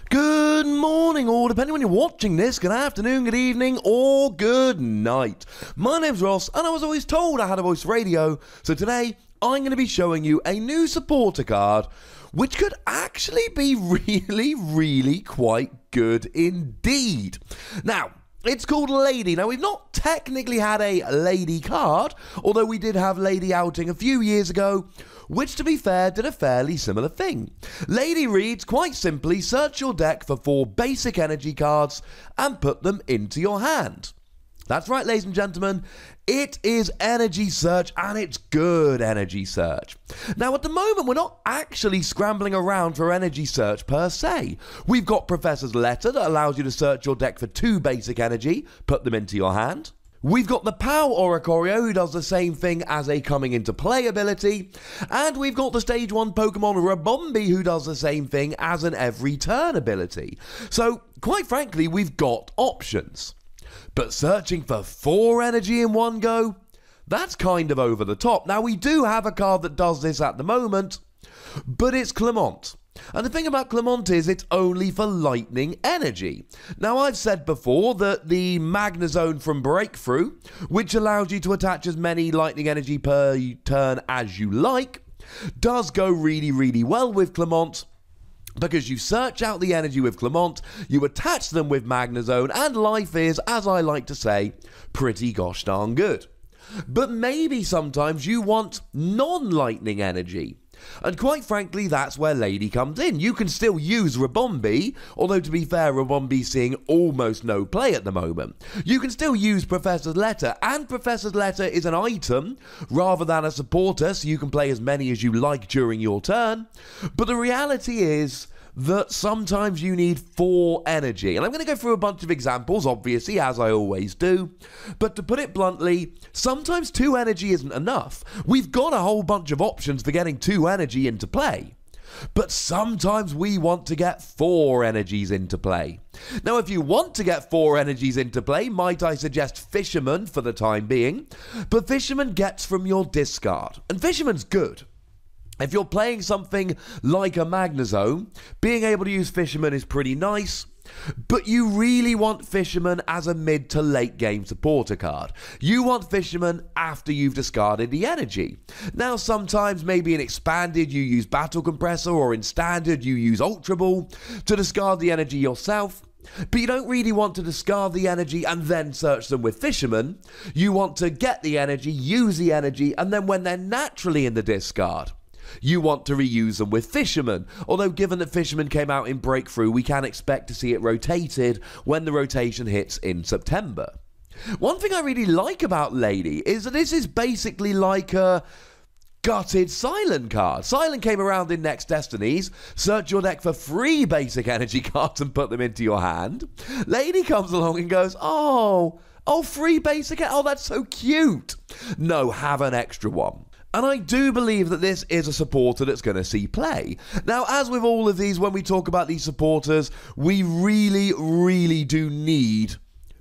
Good morning, or depending when you're watching this, good afternoon, good evening, or good night. My name's Ross, and I was always told I had a voice radio, so today I'm going to be showing you a new supporter card, which could actually be really quite good indeed. Now, it's called Lady. Now, we've not technically had a Lady card, although we did have Lady outing a few years ago, which, to be fair, did a fairly similar thing. Lady reads, quite simply, search your deck for 4 basic energy cards and put them into your hand. That's right, ladies and gentlemen, it is energy search, and it's good energy search. Now, at the moment, we're not actually scrambling around for energy search per se. We've got Professor's Letter that allows you to search your deck for 2 basic energy, put them into your hand. We've got the Pow Oricorio, who does the same thing as a coming into play ability, and we've got the Stage 1 Pokemon Rabombi, who does the same thing as an every turn ability. So, quite frankly, we've got options. But searching for 4 energy in one go? That's kind of over the top. Now, we do have a card that does this at the moment, but it's Clement. And the thing about Clement is it's only for lightning energy. Now, I've said before that the Magnezone from Breakthrough, which allows you to attach as many lightning energy per turn as you like, does go really well with Clement, because you search out the energy with Clement, you attach them with Magnezone, and life is, as I like to say, pretty gosh darn good. But maybe sometimes you want non-lightning energy. And quite frankly, that's where Lady comes in. You can still use Rabombi, although to be fair, Rabombi's seeing almost no play at the moment. You can still use Professor's Letter, and Professor's Letter is an item rather than a supporter, so you can play as many as you like during your turn. But the reality is that sometimes you need 4 energy. And I'm going to go through a bunch of examples, obviously, as I always do. But to put it bluntly, sometimes 2 energy isn't enough. We've got a whole bunch of options for getting 2 energy into play. But sometimes we want to get 4 energies into play. Now, if you want to get 4 energies into play, might I suggest Fisherman for the time being? But Fisherman gets from your discard. And Fisherman's good. If you're playing something like a Magnezone, being able to use Fisherman is pretty nice, but you really want Fisherman as a mid to late game supporter card. You want Fisherman after you've discarded the energy. Now, sometimes maybe in Expanded you use Battle Compressor, or in Standard you use Ultra Ball to discard the energy yourself. But you don't really want to discard the energy and then search them with Fisherman. You want to get the energy, use the energy, and then when they're naturally in the discard, you want to reuse them with Fisherman. Although given that Fisherman came out in Breakthrough, we can expect to see it rotated when the rotation hits in September. One thing I really like about Lady is that this is basically like a gutted Silent card. Silent came around in Next Destinies. Search your deck for 3 basic energy cards and put them into your hand. Lady comes along and goes, oh, 3 basic, oh, that's so cute. No, have an extra one. And I do believe that this is a supporter that's going to see play. Now, as with all of these, when we talk about these supporters, we really do need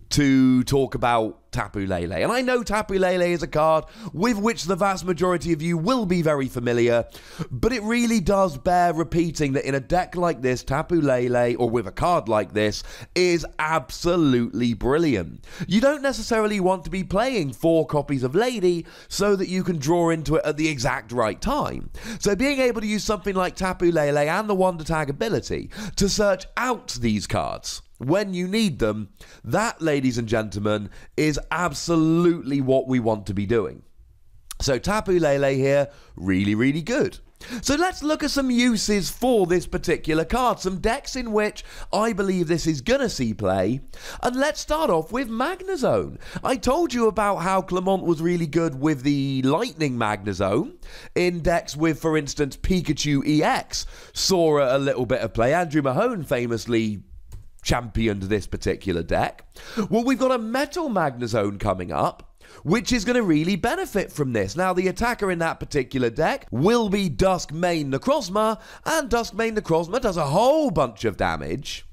to talk about Tapu Lele. And I know Tapu Lele is a card with which the vast majority of you will be very familiar, but it really does bear repeating that in a deck like this, Tapu Lele, or with a card like this, is absolutely brilliant. You don't necessarily want to be playing 4 copies of Lady so that you can draw into it at the exact right time. So being able to use something like Tapu Lele and the Wonder Tag ability to search out these cards when you need them, that, ladies and gentlemen, is absolutely what we want to be doing. So Tapu Lele here, really good. So let's look at some uses for this particular card, some decks in which I believe this is gonna see play, and let's start off with Magnezone. I told you about how Clement was really good with the Lightning Magnezone in decks with, for instance, Pikachu EX saw a little bit of play. Andrew Mahone famously championed this particular deck. Well, we've got a Metal Magnezone coming up, which is going to really benefit from this. Now, the attacker in that particular deck will be Duskmane Necrozma, and Duskmane Necrozma does a whole bunch of damage.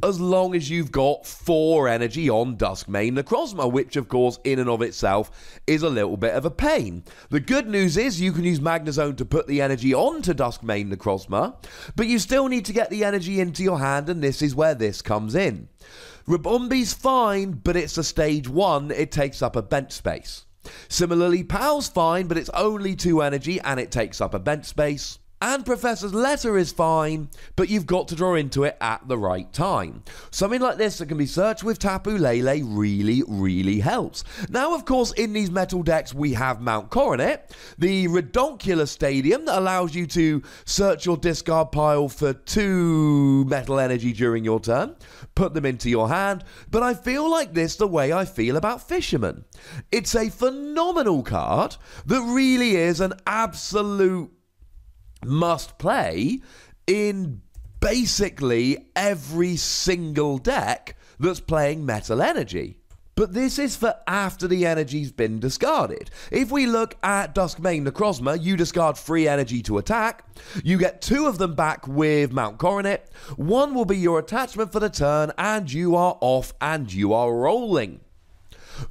as long as you've got 4 energy on Duskmane Necrozma, which of course in and of itself is a little bit of a pain. The good news is you can use Magnezone to put the energy onto Duskmane Necrozma, but you still need to get the energy into your hand, and this is where this comes in. Rabombi's fine, but it's a stage 1, it takes up a bench space. Similarly, Pal's fine, but it's only 2 energy and it takes up a bench space. And Professor's Letter is fine, but you've got to draw into it at the right time. Something like this that can be searched with Tapu Lele really helps. Now, of course, in these metal decks, we have Mount Coronet, the Redonkulous Stadium that allows you to search your discard pile for 2 metal energy during your turn, put them into your hand, but I feel like this the way I feel about Fisherman. It's a phenomenal card that really is an absolute must play in basically every single deck that's playing metal energy. But this is for after the energy's been discarded. If we look at Duskmane Necrozma, you discard 3 energy to attack. You get 2 of them back with Mount Coronet. 1 will be your attachment for the turn, and you are off and you are rolling.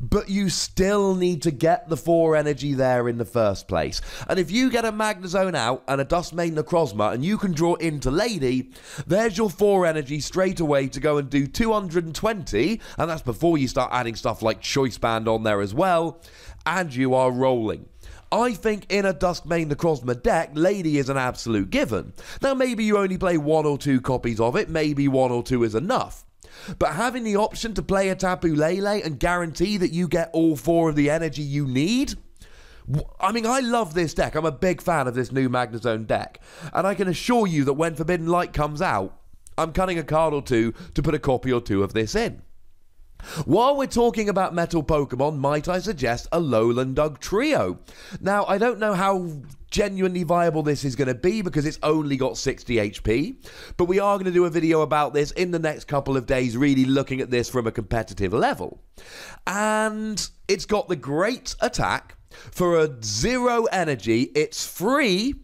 But you still need to get the 4 energy there in the first place. And if you get a Magnezone out and a Duskmane Necrozma and you can draw into Lady, there's your 4 energy straight away to go and do 220, and that's before you start adding stuff like Choice Band on there as well, and you are rolling. I think in a Duskmane Necrozma deck, Lady is an absolute given. Now maybe you only play 1 or 2 copies of it, maybe 1 or 2 is enough. But having the option to play a Tapu Lele and guarantee that you get all 4 of the energy you need, I mean, I love this deck. I'm a big fan of this new Magnezone deck. And I can assure you that when Forbidden Light comes out, I'm cutting a card or 2 to put a copy or 2 of this in. While we're talking about metal Pokemon, might I suggest a Lowland Dugtrio? Now, I don't know how genuinely viable this is going to be because it's only got 60 HP, but we are going to do a video about this in the next couple of days, really looking at this from a competitive level. And it's got the great attack for a 0 energy. It's free.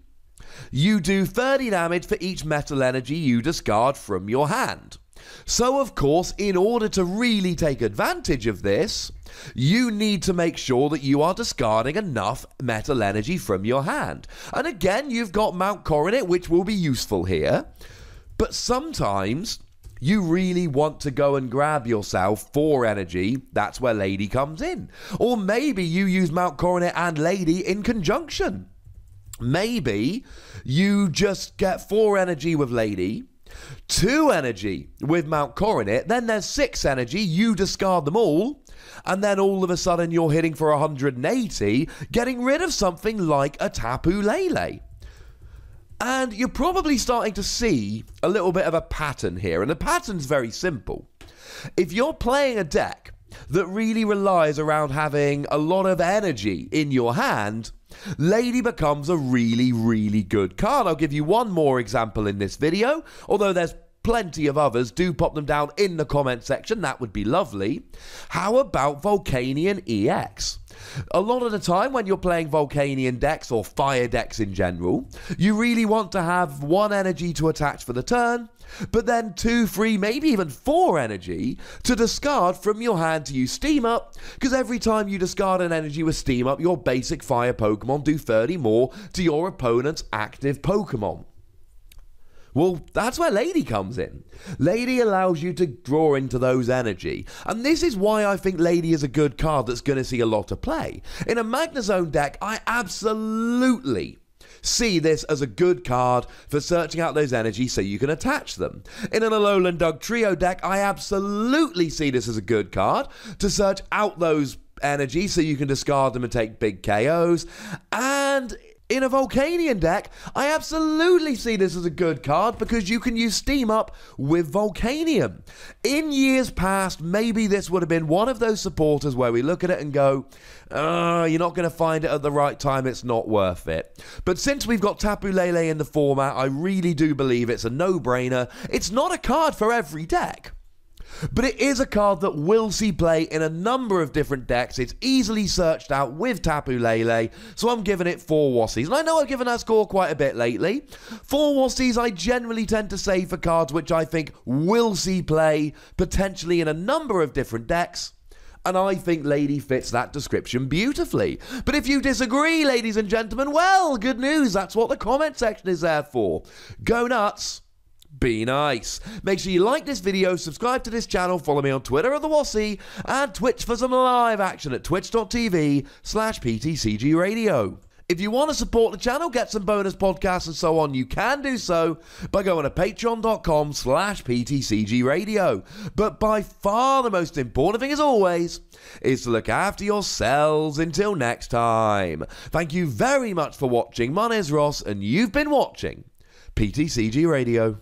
You do 30 damage for each metal energy you discard from your hand. So, of course, in order to really take advantage of this, you need to make sure that you are discarding enough metal energy from your hand. And again, you've got Mount Coronet, which will be useful here. But sometimes you really want to go and grab yourself 4 energy. That's where Lady comes in. Or maybe you use Mount Coronet and Lady in conjunction. Maybe you just get 4 energy with Lady, 2 energy with Mount Coronet, then there's 6 energy, you discard them all, and then all of a sudden you're hitting for 180, getting rid of something like a Tapu Lele. And you're probably starting to see a little bit of a pattern here, and the pattern's very simple. If you're playing a deck that really relies around having a lot of energy in your hand, Lady becomes a really good card. I'll give you one more example in this video, although there's plenty of others. Do pop them down in the comment section, that would be lovely. How about Volcanion EX? A lot of the time when you're playing Volcanion decks or fire decks in general, you really want to have 1 energy to attach for the turn, but then 2, 3, maybe even 4 energy to discard from your hand to use Steam Up, because every time you discard an energy with Steam Up, your basic fire Pokemon do 30 more to your opponent's active Pokemon. Well, that's where Lady comes in. Lady allows you to draw into those energy. And this is why I think Lady is a good card that's going to see a lot of play. In a Magnezone deck, I absolutely see this as a good card for searching out those energies so you can attach them. In an Alolan Dugtrio deck, I absolutely see this as a good card to search out those energies so you can discard them and take big KOs. And in a Volcanion deck, I absolutely see this as a good card because you can use Steam Up with Volcanion. In years past, maybe this would have been one of those supporters where we look at it and go, you're not going to find it at the right time, it's not worth it. But since we've got Tapu Lele in the format, I really do believe it's a no-brainer. It's not a card for every deck, But it is a card that will see play in a number of different decks. It's easily searched out with Tapu Lele, so I'm giving it 4 Wassies. And I know I've given that score quite a bit lately. 4 Wassies I generally tend to say for cards which I think will see play, potentially in a number of different decks. And I think Lady fits that description beautifully. But if you disagree, ladies and gentlemen, well, good news, that's what the comment section is there for. Go nuts. Be nice. Make sure you like this video, subscribe to this channel, follow me on Twitter at the Wassie, and Twitch for some live action at twitch.tv/PTCGRadio. If you want to support the channel, get some bonus podcasts and so on, you can do so by going to patreon.com/PTCGRadio. But by far the most important thing, as always, is to look after yourselves until next time. Thank you very much for watching. My name's Ross, and you've been watching PTCG Radio.